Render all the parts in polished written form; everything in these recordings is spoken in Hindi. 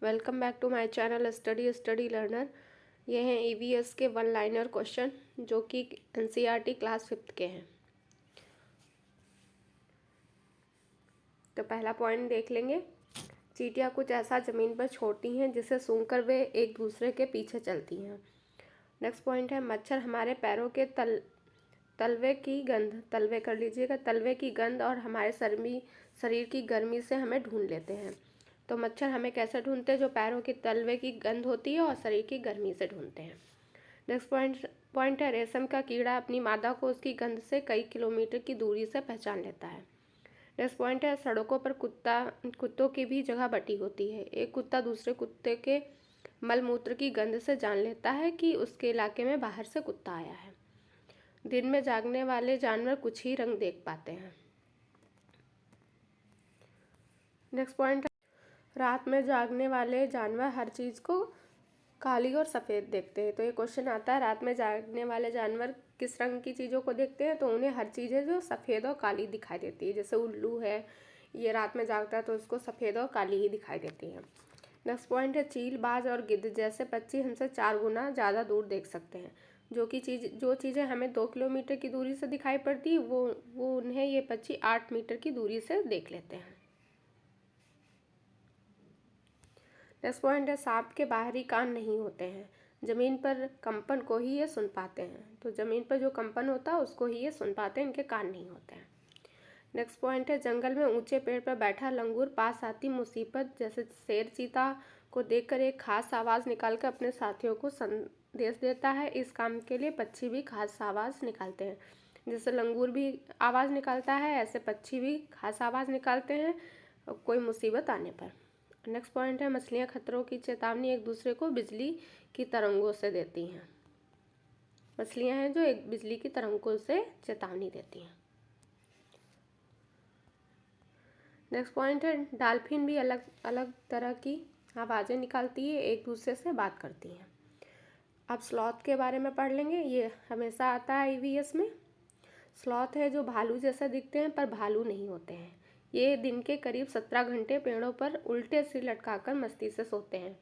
Welcome back to my channel study learner. ये हैं ईवीएस के वन लाइनर क्वेश्चन जो कि एनसीईआरटी क्लास 5th के हैं। तो पहला पॉइंट देख लेंगे। चींटियां कुछ ऐसा ज़मीन पर छोड़ती हैं जिसे सूंघकर वे एक दूसरे के पीछे चलती हैं। नेक्स्ट पॉइंट है मच्छर हमारे पैरों के तलवे की गंध, तलवे कर लीजिएगा, तलवे की गंध और हमारे शरीर की गर्मी से हमें ढूंढ लेते हैं। तो मच्छर हमें कैसे ढूंढते हैं? जो पैरों के तलवे की गंध होती है और शरीर की गर्मी से ढूंढते हैं। नेक्स्ट पॉइंट है रेशम का कीड़ा अपनी मादा को उसकी गंध से कई किलोमीटर की दूरी से पहचान लेता है। नेक्स्ट पॉइंट है सड़कों पर कुत्तों की भी जगह बटी होती है। एक कुत्ता दूसरे कुत्ते के मलमूत्र की गंध से जान लेता है कि उसके इलाके में बाहर से कुत्ता आया है। दिन में जागने वाले जानवर कुछ ही रंग देख पाते हैं। नेक्स्ट पॉइंट है रात में जागने वाले जानवर हर चीज़ को काली और सफ़ेद देखते हैं। तो ये क्वेश्चन आता है रात में जागने वाले जानवर किस रंग की चीज़ों को देखते हैं? तो उन्हें हर चीज़ है जो सफ़ेद और काली दिखाई देती है। जैसे उल्लू है, ये रात में जागता है तो उसको सफ़ेद और काली ही दिखाई देती है। नेक्स्ट पॉइंट है चील, बाज और गिद्ध जैसे पक्षी हमसे 4 गुना ज़्यादा दूर देख सकते हैं। जो चीज़ें हमें 2 किलोमीटर की दूरी से दिखाई पड़ती है वो उन्हें ये पक्षी 8 मीटर की दूरी से देख लेते हैं। नेक्स्ट पॉइंट है सांप के बाहरी कान नहीं होते हैं, ज़मीन पर कंपन को ही ये सुन पाते हैं। तो ज़मीन पर जो कंपन होता है उसको ही ये सुन पाते हैं, इनके कान नहीं होते हैं। नेक्स्ट पॉइंट है जंगल में ऊंचे पेड़ पर बैठा लंगूर पास आती मुसीबत जैसे शेर चीता को देखकर एक खास आवाज़ निकालकर अपने साथियों को संदेश देता है। इस काम के लिए पक्षी भी खास आवाज़ निकालते हैं। जैसे लंगूर भी आवाज़ निकालता है, ऐसे पक्षी भी खास आवाज़ निकालते हैं कोई मुसीबत आने पर। नेक्स्ट पॉइंट है मछलियाँ खतरों की चेतावनी एक दूसरे को बिजली की तरंगों से देती हैं। मछलियाँ हैं जो एक बिजली की तरंगों से चेतावनी देती हैं। नेक्स्ट पॉइंट है डॉल्फिन भी अलग अलग तरह की आवाज़ें निकालती है, एक दूसरे से बात करती हैं। अब स्लॉथ के बारे में पढ़ लेंगे। ये हमेशा आता है ईवीएस में। स्लॉथ है जो भालू जैसा दिखते हैं पर भालू नहीं होते हैं। ये दिन के करीब 17 घंटे पेड़ों पर उल्टे सिर लटकाकर मस्ती से सोते हैं।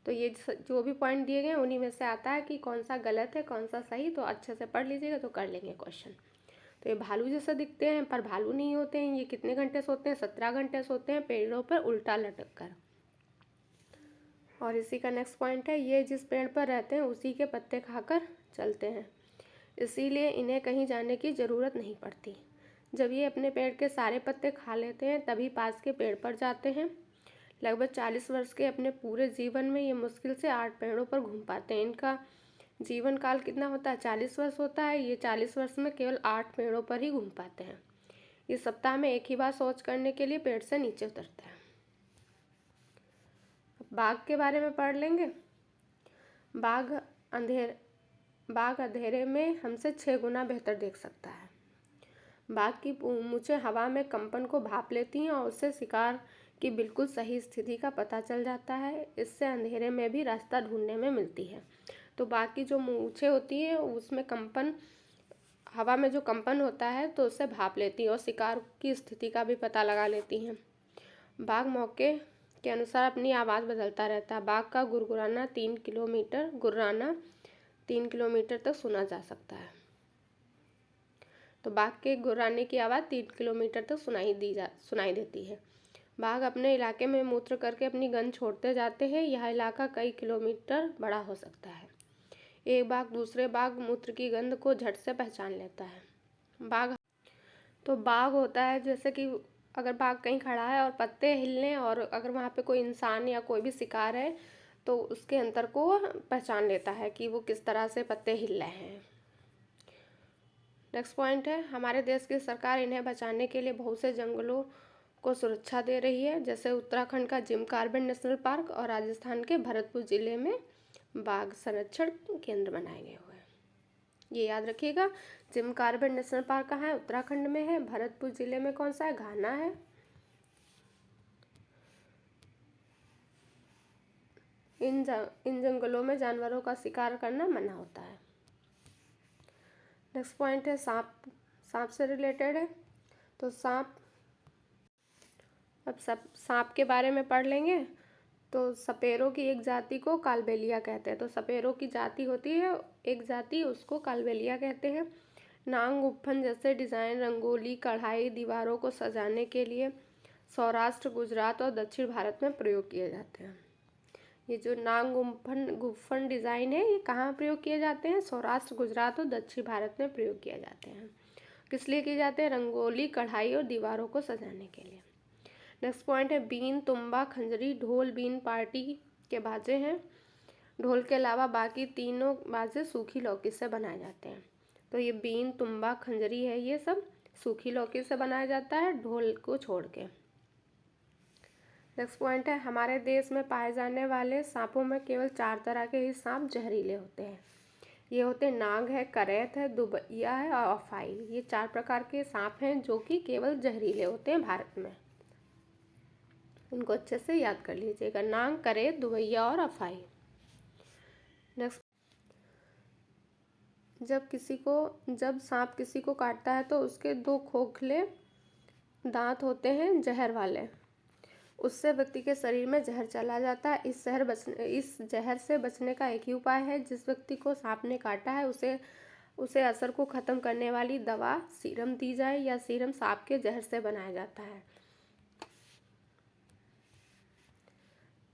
तो ये जो भी पॉइंट दिए गए उन्हीं में से आता है कि कौन सा गलत है कौन सा सही। तो अच्छे से पढ़ लीजिएगा तो कर लेंगे क्वेश्चन। तो ये भालू जैसा दिखते हैं पर भालू नहीं होते हैं। ये कितने घंटे सोते हैं? 17 घंटे सोते हैं पेड़ों पर उल्टा लटक कर। और इसी का नेक्स्ट पॉइंट है ये जिस पेड़ पर रहते हैं उसी के पत्ते खाकर चलते हैं, इसीलिए इन्हें कहीं जाने की ज़रूरत नहीं पड़ती। जब ये अपने पेड़ के सारे पत्ते खा लेते हैं तभी पास के पेड़ पर जाते हैं। लगभग 40 वर्ष के अपने पूरे जीवन में ये मुश्किल से 8 पेड़ों पर घूम पाते हैं। इनका जीवन काल कितना होता है? 40 वर्ष होता है। ये 40 वर्ष में केवल 8 पेड़ों पर ही घूम पाते हैं। ये सप्ताह में एक ही बार शौच करने के लिए पेड़ से नीचे उतरते हैं। बाघ के बारे में पढ़ लेंगे। बाघ अंधेरे में हमसे 6 गुना बेहतर देख सकता है। बाघ की मूंछें हवा में कंपन को भाप लेती हैं और उससे शिकार की बिल्कुल सही स्थिति का पता चल जाता है। इससे अंधेरे में भी रास्ता ढूंढने में मिलती है। तो बाघ की जो मूंछें होती हैं उसमें कंपन, हवा में जो कंपन होता है तो उससे भाप लेती हैं और शिकार की स्थिति का भी पता लगा लेती हैं। बाघ मौके के अनुसार अपनी आवाज़ बदलता रहता है। बाघ का गुर्राना 3 किलोमीटर तक सुना जा सकता है। तो बाघ के गुर्राने की आवाज़ 3 किलोमीटर तक सुनाई देती है। बाघ अपने इलाके में मूत्र करके अपनी गंध छोड़ते जाते हैं। यह इलाका कई किलोमीटर बड़ा हो सकता है। एक बाघ दूसरे बाघ मूत्र की गंध को झट से पहचान लेता है। बाघ होता है जैसे कि अगर बाघ कहीं खड़ा है और पत्ते हिलने और अगर वहाँ पे कोई इंसान या कोई भी शिकार है तो उसके अंतर को पहचान लेता है कि वो किस तरह से पत्ते हिल रहे हैं। नेक्स्ट पॉइंट है हमारे देश की सरकार इन्हें बचाने के लिए बहुत से जंगलों को सुरक्षा दे रही है। जैसे उत्तराखंड का जिम कार्बेट नेशनल पार्क और राजस्थान के भरतपुर जिले में बाघ संरक्षण केंद्र बनाए गए हुए हैं। ये याद रखिएगा। जिम कार्बेट नेशनल पार्क कहाँ है? उत्तराखंड में है। भरतपुर जिले में कौन सा है? घाना है। इन जंगलों में जानवरों का शिकार करना मना होता है। नेक्स्ट पॉइंट है सांप से रिलेटेड है। तो सांप के बारे में पढ़ लेंगे। तो सपेरों की एक जाति को कालबेलिया कहते हैं। तो सपेरों की जाति होती है एक जाति, उसको कालबेलिया कहते हैं। नांग उप्फन जैसे डिज़ाइन रंगोली कढ़ाई दीवारों को सजाने के लिए सौराष्ट्र गुजरात और दक्षिण भारत में प्रयोग किए जाते हैं। ये जो नांग गुम्फन डिज़ाइन है ये कहाँ प्रयोग किए जाते हैं? सौराष्ट्र गुजरात और दक्षिण भारत में प्रयोग किए जाते हैं। किस लिए किए जाते हैं? रंगोली कढ़ाई और दीवारों को सजाने के लिए। नेक्स्ट पॉइंट है बीन तुम्बा खंजरी ढोल बीन पार्टी के बाजे हैं। ढोल के अलावा बाकी तीनों बाजे सूखी लौकी से बनाए जाते हैं। तो ये बीन तुम्बा खंजरी है ये सब सूखी लौकी से बनाया जाता है ढोल को छोड़ के। नेक्स्ट पॉइंट है हमारे देश में पाए जाने वाले सांपों में केवल 4 तरह के ही सांप जहरीले होते हैं। ये होते हैं नाग है, करैत है, दुबैया है और अफाई। ये 4 प्रकार के सांप हैं जो कि केवल जहरीले होते हैं भारत में। इनको अच्छे से याद कर लीजिएगा, नाग, करैत, दुबैया और अफाई। नेक्स्ट, जब सांप किसी को काटता है तो उसके 2 खोखले दांत होते हैं जहर वाले। उससे व्यक्ति के शरीर में जहर चला जाता है। इस जहर से बचने का एक ही उपाय है, जिस व्यक्ति को सांप ने काटा है उसे असर को ख़त्म करने वाली दवा सीरम दी जाए या सीरम सांप के जहर से बनाया जाता है।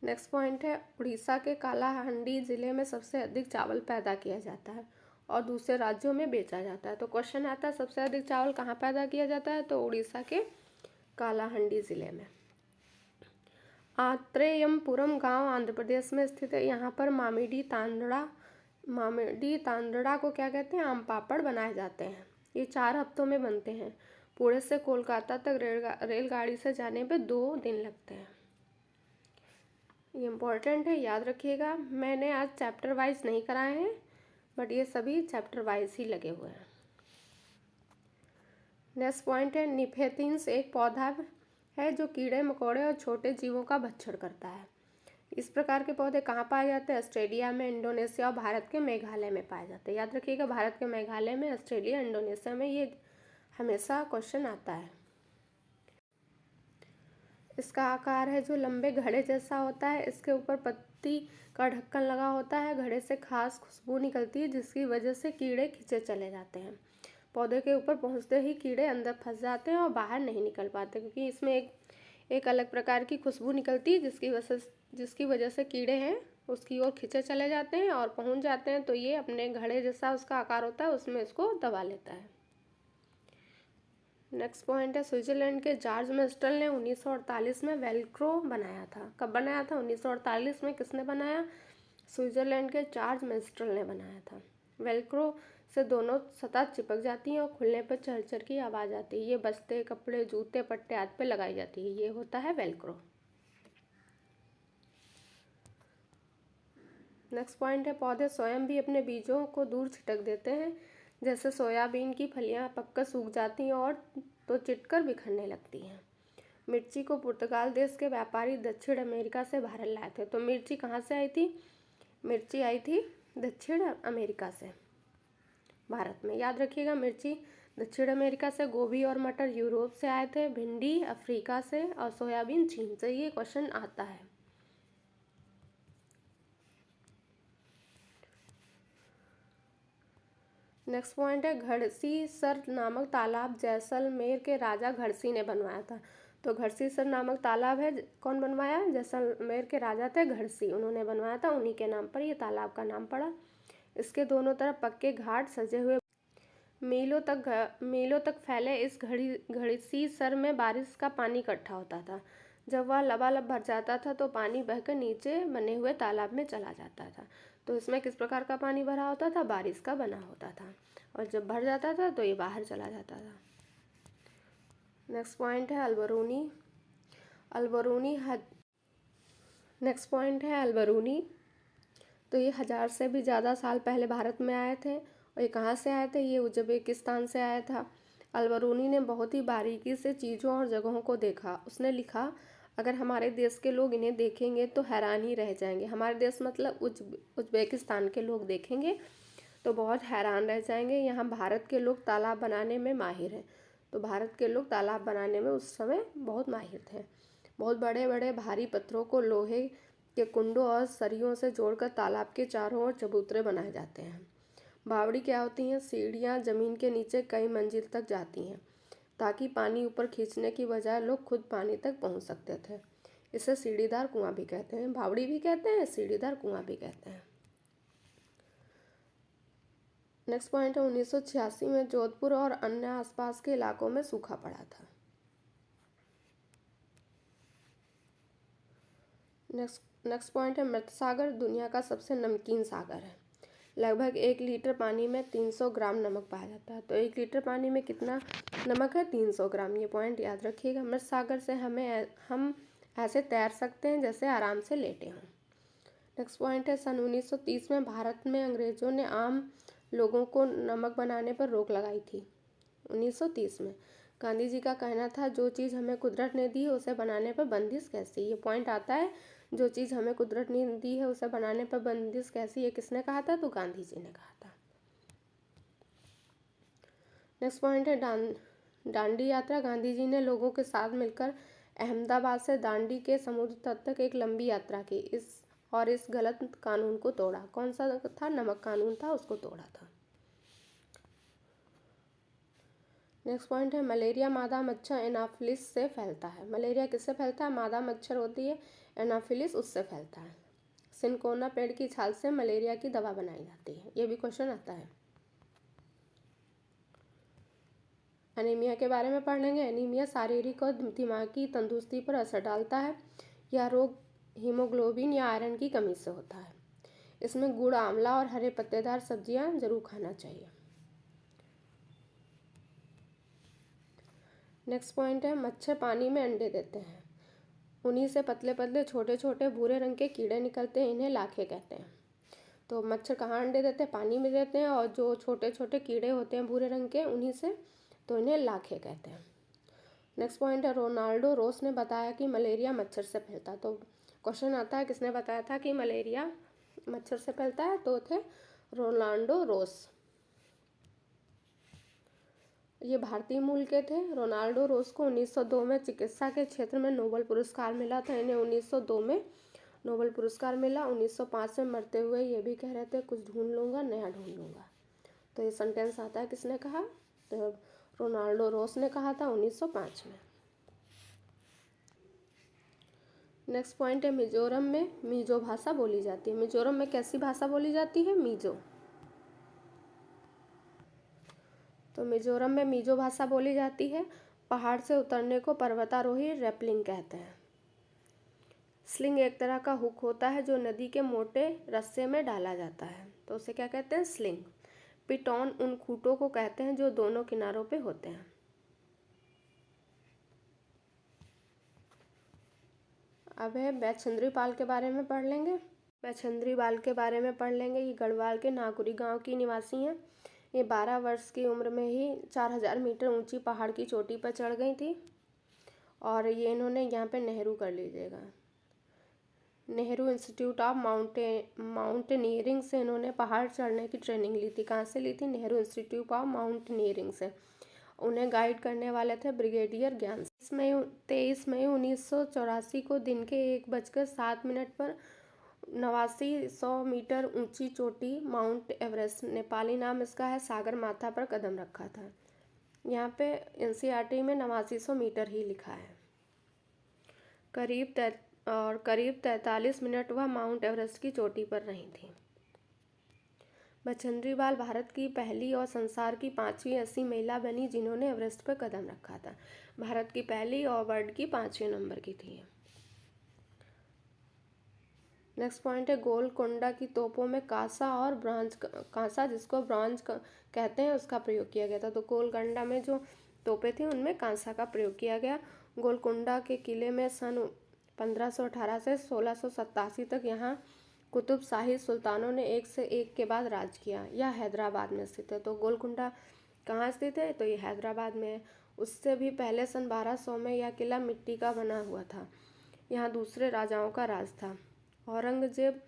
नेक्स्ट पॉइंट है उड़ीसा के कालाहांडी ज़िले में सबसे अधिक चावल पैदा किया जाता है और दूसरे राज्यों में बेचा जाता है। तो क्वेश्चन आता है सबसे अधिक चावल कहाँ पैदा किया जाता है? तो उड़ीसा के कालाहांडी ज़िले में। आत्रेयमपुरम गांव आंध्र प्रदेश में स्थित है। यहाँ पर मामिडी तांदड़ा को क्या कहते हैं? आम पापड़ बनाए जाते हैं। ये 4 हफ्तों में बनते हैं। पुणे से कोलकाता तक रेलगाड़ी से जाने पे 2 दिन लगते हैं। ये इम्पोर्टेंट है, याद रखिएगा। मैंने आज चैप्टर वाइज नहीं कराए हैं बट ये सभी चैप्टर वाइज ही लगे हुए हैं। नेक्स्ट पॉइंट है निफेथिन्स एक पौधा है जो कीड़े मकोड़े और छोटे जीवों का भक्षण करता है। इस प्रकार के पौधे कहाँ पाए जाते हैं? ऑस्ट्रेलिया में, इंडोनेशिया और भारत के मेघालय में पाए जाते हैं। याद रखिएगा, भारत के मेघालय में, ऑस्ट्रेलिया, इंडोनेशिया में ये हमेशा क्वेश्चन आता है। इसका आकार है जो लंबे घड़े जैसा होता है। इसके ऊपर पत्ती का ढक्कन लगा होता है। घड़े से खास खुशबू निकलती है जिसकी वजह से कीड़े खींचे चले जाते हैं। पौधे के ऊपर पहुंचते ही कीड़े अंदर फंस जाते हैं और बाहर नहीं निकल पाते, क्योंकि इसमें एक अलग प्रकार की खुशबू निकलती है जिसकी वजह से कीड़े हैं उसकी ओर खींचे चले जाते हैं और पहुंच जाते हैं। तो ये अपने घड़े जैसा उसका आकार होता है, उसमें इसको दबा लेता है। नेक्स्ट पॉइंट है स्विट्जरलैंड के जॉर्ज मेस्टल ने 1948 में वेल्क्रो बनाया था। कब बनाया था? 1948 में। किसने बनाया? स्विट्जरलैंड के जॉर्ज मेस्टल ने बनाया था। वेल्क्रो से दोनों सतह चिपक जाती हैं और खुलने पर चरचर की आवाज़ आती है। ये बस्ते, कपड़े, जूते, पट्टे आदि पे लगाई जाती है। ये होता है वेल्क्रो। नेक्स्ट पॉइंट है पौधे स्वयं भी अपने बीजों को दूर छिटक देते हैं। जैसे सोयाबीन की फलियां पककर सूख जाती हैं और तो चिटकर बिखरने लगती हैं। मिर्ची को पुर्तगाल देश के व्यापारी दक्षिण अमेरिका से भारत लाए थे। तो मिर्ची कहाँ से आई थी? मिर्ची आई थी दक्षिण अमेरिका से भारत में। याद रखिएगा, मिर्ची दक्षिण अमेरिका से, गोभी और मटर यूरोप से आए थे, भिंडी अफ्रीका से और सोयाबीन चीन से। ये क्वेश्चन आता है। नेक्स्ट पॉइंट है घड़सीसर नामक तालाब जैसलमेर के राजा घड़सी ने बनवाया था। तो घड़सीसर नामक तालाब है, कौन बनवाया? जैसलमेर के राजा थे घड़सी, उन्होंने बनवाया था। उन्हीं के नाम पर ये तालाब का नाम पड़ा। इसके दोनों तरफ पक्के घाट सजे हुए मीलों तक फैले इस घड़सीसर में बारिश का पानी इकट्ठा होता था। जब वह लबालब भर जाता था तो पानी बहकर नीचे बने हुए तालाब में चला जाता था। तो इसमें किस प्रकार का पानी भरा होता था? बारिश का बना होता था, और जब भर जाता था तो ये बाहर चला जाता था। नेक्स्ट पॉइंट है अलबरूनी। नेक्स्ट पॉइंट है अलबरूनी। तो ये 1000 से भी ज़्यादा साल पहले भारत में आए थे। और ये कहाँ से आए थे? ये उज़्बेकिस्तान से आया था। अलबरूनी ने बहुत ही बारीकी से चीज़ों और जगहों को देखा। उसने लिखा, अगर हमारे देश के लोग इन्हें देखेंगे तो हैरान ही रह जाएंगे। हमारे देश मतलब उज़्बेकिस्तान के लोग देखेंगे तो बहुत हैरान रह जाएंगे। यहाँ भारत के लोग तालाब बनाने में माहिर हैं। तो भारत के लोग तालाब बनाने में उस समय बहुत माहिर थे। बहुत बड़े बड़े भारी पत्थरों को लोहे के कुंडों और सरियों से जोड़कर तालाब के चारों ओर चबूतरे बनाए जाते हैं। बावड़ी क्या होती हैं? सीढ़ियाँ जमीन के नीचे कई मंजिल तक जाती हैं ताकि पानी ऊपर खींचने की बजाय लोग खुद पानी तक पहुंच सकते थे। इसे सीढ़ीदार कुआं भी कहते हैं। बावड़ी भी कहते हैं, सीढ़ीदार कुआं भी कहते हैं। नेक्स्ट पॉइंट है 1986 में जोधपुर और अन्य आसपास के इलाकों में सूखा पड़ा था। नेक्स्ट पॉइंट है मृत सागर दुनिया का सबसे नमकीन सागर है। लगभग 1 लीटर पानी में 300 ग्राम नमक पाया जाता है। तो 1 लीटर पानी में कितना नमक है? 300 ग्राम। ये पॉइंट याद रखिएगा। मृत सागर से हम ऐसे तैर सकते हैं जैसे आराम से लेटे हों। नेक्स्ट पॉइंट है सन 1930 में भारत में अंग्रेजों ने आम लोगों को नमक बनाने पर रोक लगाई थी। 1930 में गांधी जी का कहना था, जो चीज़ हमें कुदरत ने दी है उसे बनाने पर बंदिश कैसी। ये पॉइंट आता है, जो चीज़ हमें कुदरत ने दी है उसे बनाने पर बंदिश कैसी। ये किसने कहा था? तो गांधी जी ने कहा था। नेक्स्ट पॉइंट है दांडी यात्रा। गांधी जी ने लोगों के साथ मिलकर अहमदाबाद से दांडी के समुद्र तट तक एक लंबी यात्रा की। इस गलत कानून को तोड़ा। कौन सा था? नमक कानून था, उसको तोड़ा था। नेक्स्ट पॉइंट है मलेरिया मादा मच्छर एनाफिलिस से फैलता है। मलेरिया किससे फैलता है? मादा मच्छर होती है एनाफिलिस, उससे फैलता है। सिनकोना पेड़ की छाल से मलेरिया की दवा बनाई जाती है। ये भी क्वेश्चन आता है। एनीमिया के बारे में पढ़ लेंगे। एनीमिया शारीरिक और दिमागी तंदुरुस्ती पर असर डालता है। यह रोग हीमोग्लोबिन या आयरन की कमी से होता है। इसमें गुड़, आंवला और हरे पत्तेदार सब्जियां जरूर खाना चाहिए। नेक्स्ट पॉइंट है मच्छर पानी में अंडे देते हैं। उन्हीं से पतले पतले छोटे छोटे भूरे रंग के कीड़े निकलते हैं, इन्हें लाखे कहते हैं। तो मच्छर कहाँ अंडे देते हैं? पानी में देते हैं। और जो छोटे छोटे कीड़े होते हैं भूरे रंग के, उन्हीं से, तो इन्हें लाखे कहते हैं। नेक्स्ट पॉइंट है रोनाल्डो रोस ने बताया कि मलेरिया मच्छर से फैलता है। तो क्वेश्चन आता है, किसने बताया था कि मलेरिया मच्छर से फैलता है? तो थे रोनाल्डो रोस। ये भारतीय मूल के थे। रोनाल्डो रोस को 1902 में चिकित्सा के क्षेत्र में नोबेल पुरस्कार मिला था। इन्हें 1902 में नोबेल पुरस्कार मिला। 1905 में मरते हुए ये भी कह रहे थे, कुछ ढूंढ लूँगा, नया ढूंढ लूँगा। तो ये सेंटेंस आता है, किसने कहा? तो रोनाल्डो रोस ने कहा था 1905 में। नेक्स्ट पॉइंट है मिजोरम में मीजो भाषा बोली जाती है। मिजोरम में कैसी भाषा बोली जाती है? मीजो। तो मिजोरम में मीजो भाषा बोली जाती है। पहाड़ से उतरने को पर्वतारोही रैपलिंग कहते हैं। स्लिंग एक तरह का हुक होता है जो नदी के मोटे रस्से में डाला जाता है, तो उसे क्या कहते हैं? स्लिंग। पिटॉन उन खूंटों को कहते हैं जो दोनों किनारों पे होते हैं। अब है बैछंद्री पाल के बारे में पढ़ लेंगे। बैछंद्री पाल के बारे में पढ़ लेंगे। ये गढ़वाल के नागुरी गांव की निवासी हैं। ये 12 वर्ष की उम्र में ही 4000 मीटर ऊंची पहाड़ की चोटी पर चढ़ गई थी। और ये इन्होंने यहाँ पे नेहरू कर लीजिएगा, नेहरू इंस्टीट्यूट ऑफ माउंटेनियरिंग से इन्होंने पहाड़ चढ़ने की ट्रेनिंग ली थी। कहाँ से ली थी? नेहरू इंस्टीट्यूट ऑफ माउंटेनियरिंग से। उन्हें गाइड करने वाले थे ब्रिगेडियर ज्ञान। 23 मई 1984 को दिन के 1:07 पर 8900 मीटर ऊंची चोटी माउंट एवरेस्ट, नेपाली नाम इसका है, सागर माथा पर कदम रखा था। यहाँ पे एनसीईआरटी में 8900 मीटर ही लिखा है। करीब 43 मिनट वह माउंट एवरेस्ट की चोटी पर रही थी। बैछंद्री पाल भारत की पहली और संसार की 5वीं ऐसी महिला बनी जिन्होंने एवरेस्ट पर कदम रखा था। भारत की पहली और वर्ल्ड की 5वें नंबर की थी। नेक्स्ट पॉइंट है गोलकोंडा की तोपों में कांसा जिसको ब्रॉन्ज कहते हैं, उसका प्रयोग किया गया था। तो गोलकोंडा में जो तोपें थी उनमें कांसा का प्रयोग किया गया। गोलकोंडा के किले में सन 1518 से 1687 तक यहाँ कुतुब शाही सुल्तानों ने एक से एक के बाद राज किया। यह हैदराबाद में स्थित है। तो गोलकोंडा कहाँ स्थित है? तो ये हैदराबाद में है। उससे भी पहले सन 1200 में यह किला मिट्टी का बना हुआ था। यहाँ दूसरे राजाओं का राज था। औरंगजेब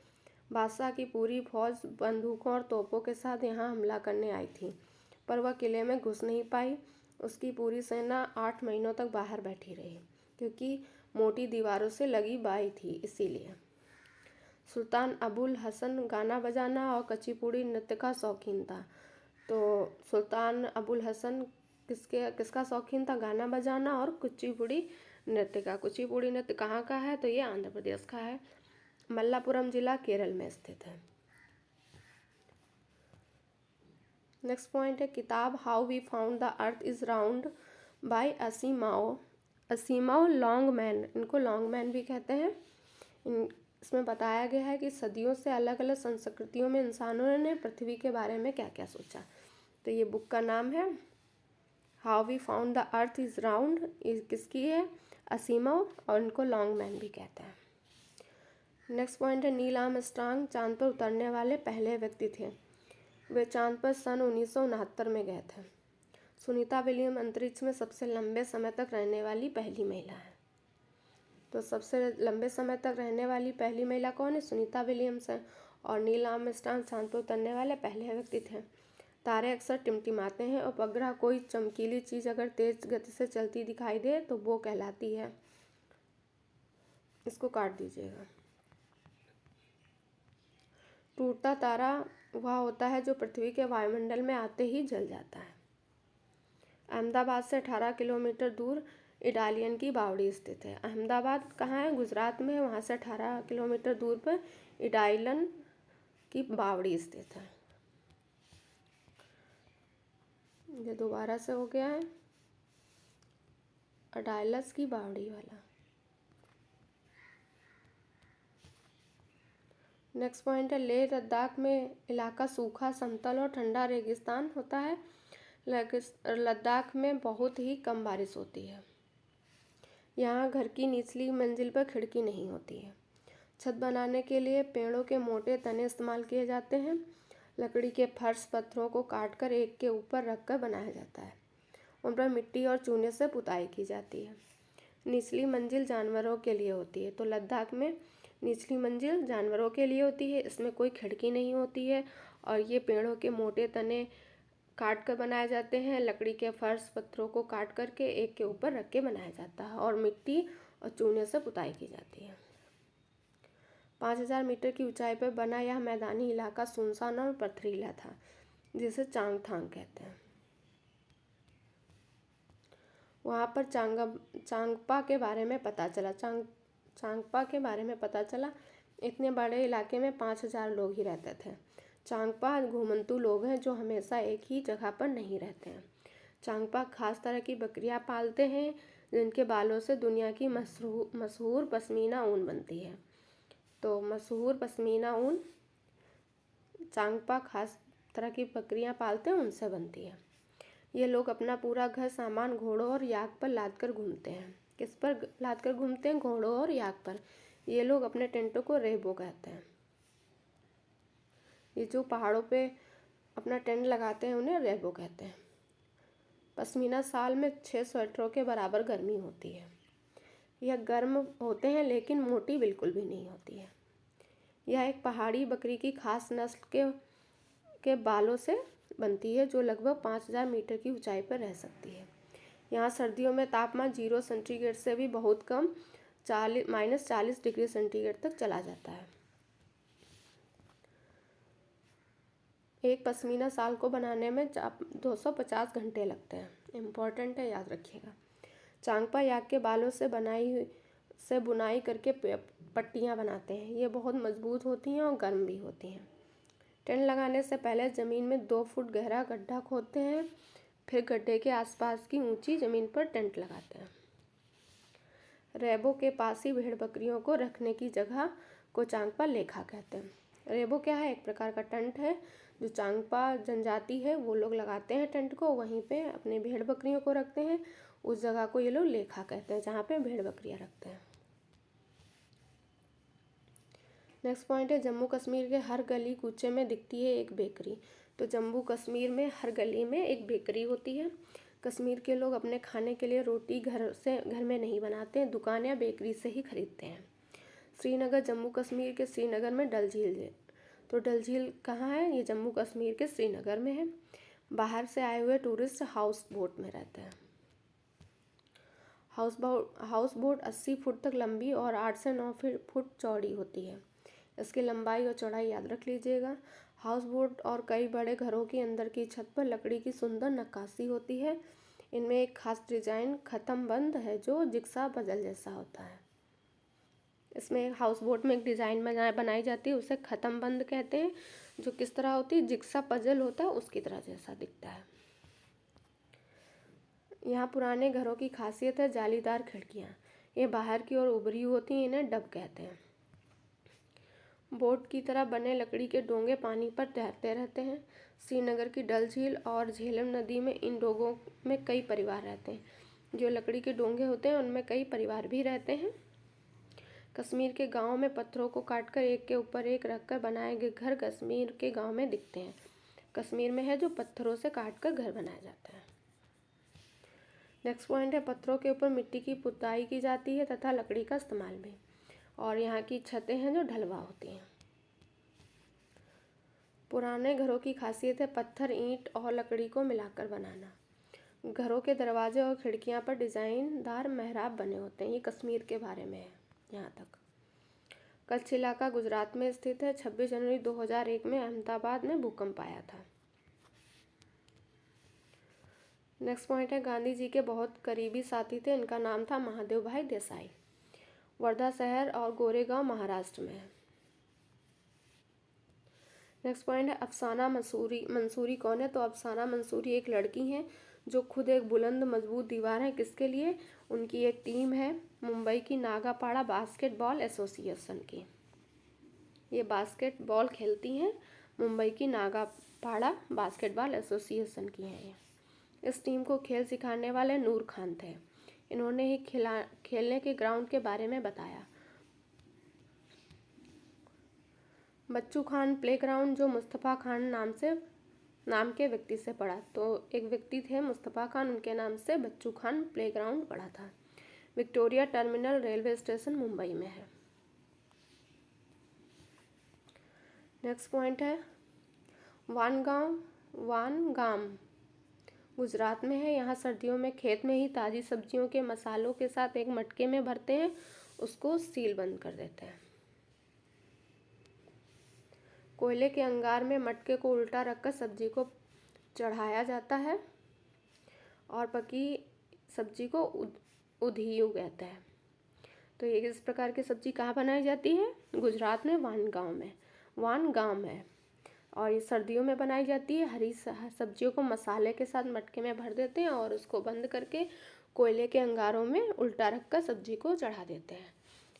बादशाह की पूरी फौज बंदूकों और तोपों के साथ यहाँ हमला करने आई थी, पर वह किले में घुस नहीं पाई। उसकी पूरी सेना 8 महीनों तक बाहर बैठी रही, क्योंकि मोटी दीवारों से लगी बाई थी, इसीलिए। सुल्तान अबुल हसन गाना बजाना और कुचिपुड़ी नृत्य का शौकीन था। तो सुल्तान अबुल हसन किसका शौकीन था? गाना बजाना और कुचिपुड़ी नृत्य का। कुचिपुड़ी नृत्य कहाँ का है? तो ये आंध्र प्रदेश का है, मल्लापुरम जिला केरल में स्थित है। नेक्स्ट पॉइंट है किताब how we found the earth is round by Asimov Longman, इनको लॉन्गमैन भी कहते हैं। इसमें बताया गया है कि सदियों से अलग अलग संस्कृतियों में इंसानों ने पृथ्वी के बारे में क्या क्या सोचा। तो ये बुक का नाम है how we found the earth is round, किसकी है? असीमोव, और इनको लॉन्गमैन भी कहते हैं। नेक्स्ट पॉइंट है नील आर्मस्ट्रांग चांद पर उतरने वाले पहले व्यक्ति थे। वे चांद पर सन 1969 में गए थे। सुनीता विलियम अंतरिक्ष में सबसे लंबे समय तक रहने वाली पहली महिला है। तो सबसे लंबे समय तक रहने वाली पहली महिला कौन है? सुनीता विलियम्स है। और नील आर्मस्ट्रांग चांद पर उतरने वाले पहले व्यक्ति थे। तारे अक्सर टिमटिमाते हैं। उपग्रह कोई चमकीली चीज़ अगर तेज गति से चलती दिखाई दे तो वो कहलाती है, इसको काट दीजिएगा। टूटता तारा वह होता है जो पृथ्वी के वायुमंडल में आते ही जल जाता है। अहमदाबाद से 18 किलोमीटर दूर इडालियन की बावड़ी स्थित है। अहमदाबाद कहाँ है? गुजरात में है। वहाँ से 18 किलोमीटर दूर पर इडालियन की बावड़ी स्थित है। ये दोबारा से हो गया है, अडाइलस की बावड़ी वाला। नेक्स्ट पॉइंट है लेह लद्दाख में इलाका सूखा, समतल और ठंडा रेगिस्तान होता है। लद्दाख में बहुत ही कम बारिश होती है। यहाँ घर की निचली मंजिल पर खिड़की नहीं होती है। छत बनाने के लिए पेड़ों के मोटे तने इस्तेमाल किए जाते हैं। लकड़ी के फर्श पत्थरों को काटकर एक के ऊपर रखकर बनाया जाता है। उन पर मिट्टी और चूने से पुताई की जाती है। निचली मंजिल जानवरों के लिए होती है। तो लद्दाख में निचली मंजिल जानवरों के लिए होती है। इसमें कोई खिड़की नहीं होती है और ये पेड़ों के मोटे तने काट कर बनाए जाते हैं। लकड़ी के फर्श पत्थरों को काट करके एक के ऊपर रख के बनाया जाता है और मिट्टी और चूने से पुताई की जाती है। 5000 मीटर की ऊंचाई पर बना यह मैदानी इलाका सुनसान और पथरीला था, जिसे चांगथांग कहते हैं। वहाँ पर चांगपा के बारे में पता चला। चांगपा के बारे में पता चला। इतने बड़े इलाके में 5000 लोग ही रहते थे। चांगपा घुमंतू लोग हैं जो हमेशा एक ही जगह पर नहीं रहते हैं। चांगपा खास तरह की बकरियां पालते हैं जिनके बालों से दुनिया की मशहूर पश्मीना ऊन बनती है। तो मशहूर पश्मीना ऊन चांगपा खास तरह की बकरियां पालते हैं, उनसे बनती है। ये लोग अपना पूरा घर सामान घोड़ों और याक पर लाद कर घूमते हैं। किस पर लाद कर घूमते हैं? घोड़ों और याक पर। ये लोग अपने टेंटों को रेबो कहते हैं। ये जो पहाड़ों पे अपना टेंट लगाते हैं उन्हें रेबो कहते हैं। पश्मीना साल में 6 स्वेटरों के बराबर गर्मी होती है। यह गर्म होते हैं लेकिन मोटी बिल्कुल भी नहीं होती है। यह एक पहाड़ी बकरी की खास नस्ल के बालों से बनती है जो लगभग 5000 मीटर की ऊंचाई पर रह सकती है। यहाँ सर्दियों में तापमान 0 सेंटीग्रेड से भी बहुत कम -40 डिग्री सेंटीग्रेड तक चला जाता है। एक पश्मीना साल को बनाने में 250 घंटे लगते हैं। इम्पॉर्टेंट है, याद रखिएगा। चांगपा याक के बालों से बुनाई करके पट्टियाँ बनाते हैं। ये बहुत मजबूत होती हैं और गर्म भी होती हैं। टेंट लगाने से पहले ज़मीन में 2 फुट गहरा गड्ढा खोदते हैं, फिर गड्ढे के आसपास की ऊंची ज़मीन पर टेंट लगाते हैं। रेबो के पास ही भेड़ बकरियों को रखने की जगह को चांगपा लेखा कहते हैं। रेबो क्या है? एक प्रकार का टेंट है जो चांगपा जनजाति है वो लोग लगाते हैं टेंट को, वहीं पे अपने भेड़ बकरियों को रखते हैं। उस जगह को ये लोग लेखा कहते हैं जहाँ पे भेड़ बकरियाँ रखते हैं। नेक्स्ट पॉइंट है जम्मू कश्मीर के हर गली कूचे में दिखती है एक बेकरी। तो जम्मू कश्मीर में हर गली में एक बेकरी होती है। कश्मीर के लोग अपने खाने के लिए रोटी घर में नहीं बनाते हैं, दुकान या बेकरी से ही खरीदते हैं। श्रीनगर जम्मू कश्मीर के श्रीनगर में डल झील है। तो डल झील कहाँ है? ये जम्मू कश्मीर के श्रीनगर में है। बाहर से आए हुए टूरिस्ट हाउस बोट में रहते हैं। हाउस बोट 80 फुट तक लंबी और 8 से 9 फुट चौड़ी होती है। इसकी लंबाई और चौड़ाई याद रख लीजिएगा। हाउस बोट और कई बड़े घरों की अंदर की छत पर लकड़ी की सुंदर नक्काशी होती है। इनमें एक खास डिजाइन खत्म बंद है जो जिक्सा पजल जैसा होता है। इसमें हाउस बोट में एक डिज़ाइन बनाई जाती है, उसे ख़त्म बंद कहते हैं, जो किस तरह होती है, जिक्सा पजल होता है उसकी तरह जैसा दिखता है। यहाँ पुराने घरों की खासियत है जालीदार खिड़कियाँ। ये बाहर की ओर उभरी होती हैं, इन्हें डब कहते हैं। बोट की तरह बने लकड़ी के डोंगे पानी पर तैरते रहते हैं। श्रीनगर की डल झील और झेलम नदी में इन डोंगों में कई परिवार रहते हैं। जो लकड़ी के डोंगे होते हैं उनमें कई परिवार भी रहते हैं। कश्मीर के गांव में पत्थरों को काटकर एक के ऊपर एक रखकर बनाए गए घर कश्मीर के गांव में दिखते हैं। कश्मीर में है जो पत्थरों से काटकर घर बनाया जाता है। नेक्स्ट पॉइंट है पत्थरों के ऊपर मिट्टी की पुताई की जाती है तथा लकड़ी का इस्तेमाल भी। और यहाँ की छतें हैं जो ढलवा होती हैं। पुराने घरों की खासियत है पत्थर, ईंट और लकड़ी को मिलाकर बनाना। घरों के दरवाजे और खिड़कियाँ पर डिज़ाइनदार मेहराब बने होते हैं। ये कश्मीर के बारे में है। यहाँ तक कच्छ इलाका गुजरात में स्थित है। 26 जनवरी 2001 में अहमदाबाद में भूकंप आया था। नेक्स्ट पॉइंट है गांधी जी के बहुत करीबी साथी थे, इनका नाम था महादेव भाई देसाई। वर्धा शहर और गोरेगांव महाराष्ट्र में है। नेक्स्ट पॉइंट है अफसाना मंसूरी कौन है? तो अफसाना मंसूरी एक लड़की हैं जो खुद एक बुलंद मजबूत दीवार है। किसके लिए? उनकी एक टीम है मुंबई की नागापाड़ा बास्केटबॉल एसोसिएशन की। ये बास्केटबॉल खेलती हैं, मुंबई की नागापाड़ा बास्केटबॉल एसोसिएशन की हैं ये। इस टीम को खेल सिखाने वाले नूर खान थे। इन्होंने ही खेलने के ग्राउंड के बारे में बताया। बच्चू खान प्लेग्राउंड जो मुस्तफ़ा खान नाम के व्यक्ति से पढ़ा। तो एक व्यक्ति थे मुस्तफ़ा खान, उनके नाम से बच्चू खान प्लेग्राउंड पढ़ा था। Victoria terminal railway station Mumbai में है। नेक्स्ट पॉइंट है वानगाम गुजरात में है। यहाँ सर्दियों में खेत में ही ताज़ी सब्जियों के मसालों के साथ एक मटके में भरते हैं, उसको सील बंद कर देते हैं। कोयले के अंगार में मटके को उल्टा रखकर सब्जी को चढ़ाया जाता है और पकी सब्जी को उधियू कहते हैं। तो ये इस प्रकार की सब्जी कहाँ बनाई जाती है? गुजरात में वानगांव है और ये सर्दियों में बनाई जाती है। हरी सब्जियों को मसाले के साथ मटके में भर देते हैं और उसको बंद करके कोयले के अंगारों में उल्टा रखकर सब्जी को चढ़ा देते हैं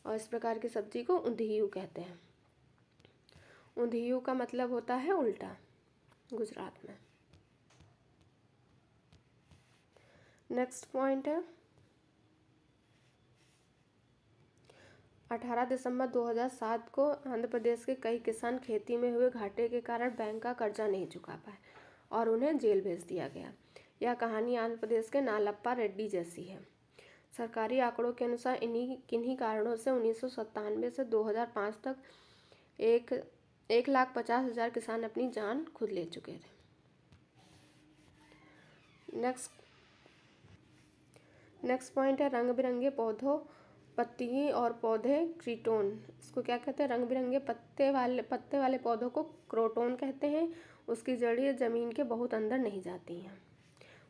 और इस प्रकार की सब्जी को उधियू कहते हैं। उधियू का मतलब होता है उल्टा गुजरात में। नेक्स्ट पॉइंट है 18 दिसंबर 2007 को आंध्र प्रदेश के कई किसान खेती में हुए घाटे के कारण बैंक का कर्जा नहीं चुका पाए और उन्हें जेल भेज दिया गया। यह कहानी आंध्र प्रदेश के नालप्पा रेड्डी जैसी है। सरकारी आंकड़ों के अनुसार किन्हीं कारणों से 1997 से 2005 तक 1,50,000 किसान अपनी जान खुद ले चुके थे। नेक्स्ट पॉइंट है रंग बिरंगे पत्ती और पौधे क्रीटोन। इसको क्या कहते हैं? रंग बिरंगे पत्ते वाले पौधों को क्रोटोन कहते हैं। उसकी जड़ें ज़मीन के बहुत अंदर नहीं जाती हैं।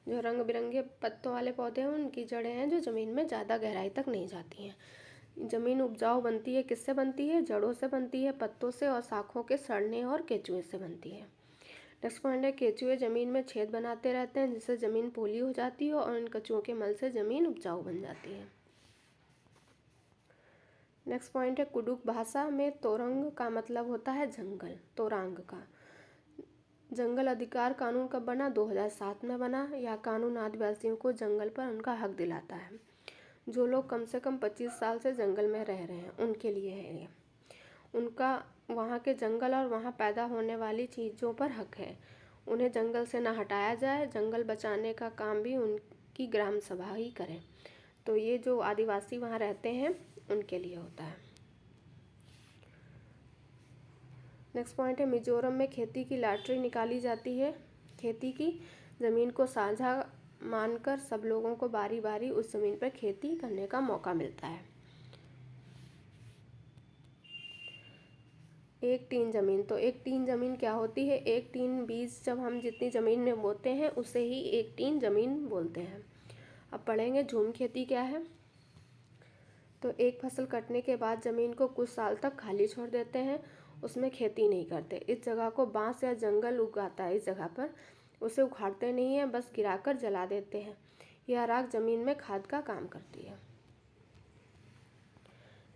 जो रंग बिरंगे पत्तों वाले पौधे हैं उनकी जड़ें हैं जो ज़मीन में ज़्यादा गहराई तक नहीं जाती हैं। ज़मीन उपजाऊ बनती है किससे बनती है? जड़ों से बनती है, पत्तों से और शाखों के सड़ने और केचुए से बनती है। नेक्स्ट पॉइंट है केचुए ज़मीन में छेद बनाते रहते हैं जिससे ज़मीन पोली हो जाती है और इन केचुओं के मल से ज़मीन उपजाऊ बन जाती है। नेक्स्ट पॉइंट है कुडुक भाषा में तोरंग का मतलब होता है जंगल। तोरांग का जंगल अधिकार कानून कब बना? 2007 में बना। यह कानून आदिवासियों को जंगल पर उनका हक दिलाता है। जो लोग कम से कम 25 साल से जंगल में रह रहे हैं उनके लिए है ये। उनका वहाँ के जंगल और वहाँ पैदा होने वाली चीज़ों पर हक है। उन्हें जंगल से ना हटाया जाए। जंगल बचाने का काम भी उनकी ग्राम सभा ही करे। तो ये जो आदिवासी वहाँ रहते हैं उनके लिए होता है। नेक्स्ट पॉइंट है मिजोरम में खेती की लॉटरी निकाली जाती है। खेती की ज़मीन को साझा मानकर सब लोगों को बारी बारी उस ज़मीन पर खेती करने का मौका मिलता है। एक टीन ज़मीन, तो एक टीन ज़मीन क्या होती है? एक टीन बीज जब हम जितनी ज़मीन में बोते हैं उसे ही एक टीन ज़मीन बोलते हैं। अब पढ़ेंगे झूम खेती क्या है। तो एक फसल कटने के बाद ज़मीन को कुछ साल तक खाली छोड़ देते हैं, उसमें खेती नहीं करते। इस जगह को बांस या जंगल उगाता है। इस जगह पर उसे उखाड़ते नहीं हैं, बस गिराकर जला देते हैं। यह राख ज़मीन में खाद का काम करती है।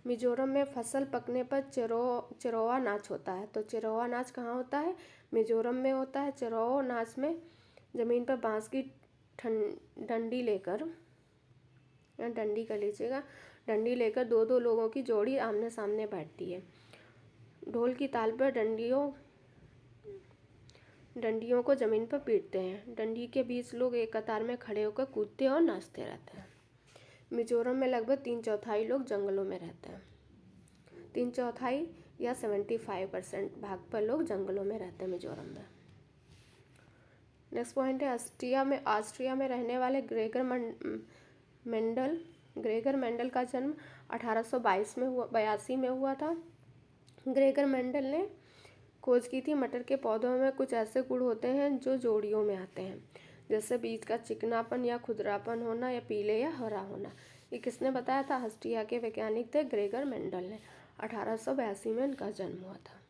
मिजोरम में फसल पकने पर चिरोवा नाच होता है। तो चिरोवा नाच कहाँ होता है? मिजोरम में होता है। चिरोवा नाच में ज़मीन पर बांस की डंडी लेकर, डंडी कर लीजिएगा, डंडी लेकर दो दो लोगों की जोड़ी आमने सामने बैठती है। ढोल की ताल पर डंडियों को ज़मीन पर पीटते हैं। डंडी के बीच लोग एक कतार में खड़े होकर कूदते और नाचते रहते हैं। मिजोरम में लगभग 3/4 लोग जंगलों में रहते हैं। 3/4 या 75% भाग पर लोग जंगलों में रहते हैं मिजोरम में। नेक्स्ट पॉइंट है ऑस्ट्रिया में रहने वाले ग्रेगर मेंडल का जन्म 1882 में हुआ था। ग्रेगर मेंडल ने खोज की थी मटर के पौधों में कुछ ऐसे गुण होते हैं जो जोड़ियों में आते हैं, जैसे बीज का चिकनापन या खुरदरापन होना या पीले या हरा होना। ये किसने बताया था? ऑस्ट्रिया के वैज्ञानिक थे ग्रेगर मेंडल ने। 1882 में इनका जन्म हुआ था।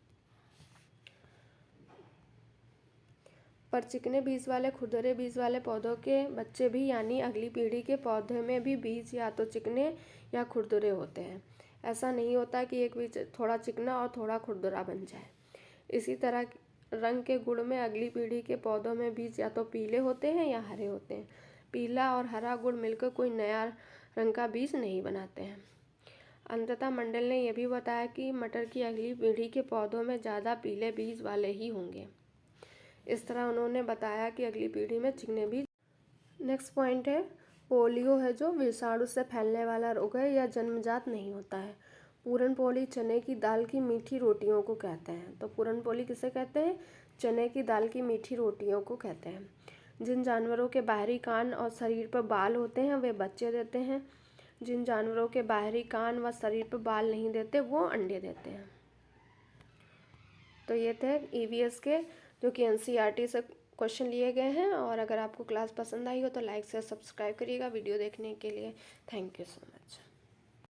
पर चिकने बीज वाले खुरदरे बीज वाले पौधों के बच्चे भी यानी अगली पीढ़ी के पौधे में भी बीज या तो चिकने या खुरदरे होते हैं। ऐसा नहीं होता कि एक बीज थोड़ा चिकना और थोड़ा खुरदरा बन जाए। इसी तरह रंग के गुण में अगली पीढ़ी के पौधों में बीज या तो पीले होते हैं या हरे होते हैं। पीला और हरा गुण मिलकर कोई नया रंग का बीज नहीं बनाते हैं। अंततः मंडल ने यह भी बताया कि मटर की अगली पीढ़ी के पौधों में ज़्यादा पीले बीज वाले ही होंगे। इस तरह उन्होंने बताया कि अगली पीढ़ी में चिकने बीज। नेक्स्ट पॉइंट है पोलियो है जो विषाणु से फैलने वाला रोग है, यह जन्मजात नहीं होता है। पूरन पोली चने की दाल की मीठी रोटियों को कहते हैं। तो पूरन पोली किसे कहते हैं? चने की दाल की मीठी रोटियों को कहते हैं। जिन जानवरों के बाहरी कान और शरीर पर बाल होते हैं वे बच्चे देते हैं। जिन जानवरों के बाहरी कान व शरीर पर बाल नहीं देते वो अंडे देते हैं। तो ये थे EVS के जो कि NCERT से क्वेश्चन लिए गए हैं। और अगर आपको क्लास पसंद आई हो तो लाइक से सब्सक्राइब करिएगा वीडियो देखने के लिए। Thank you so much.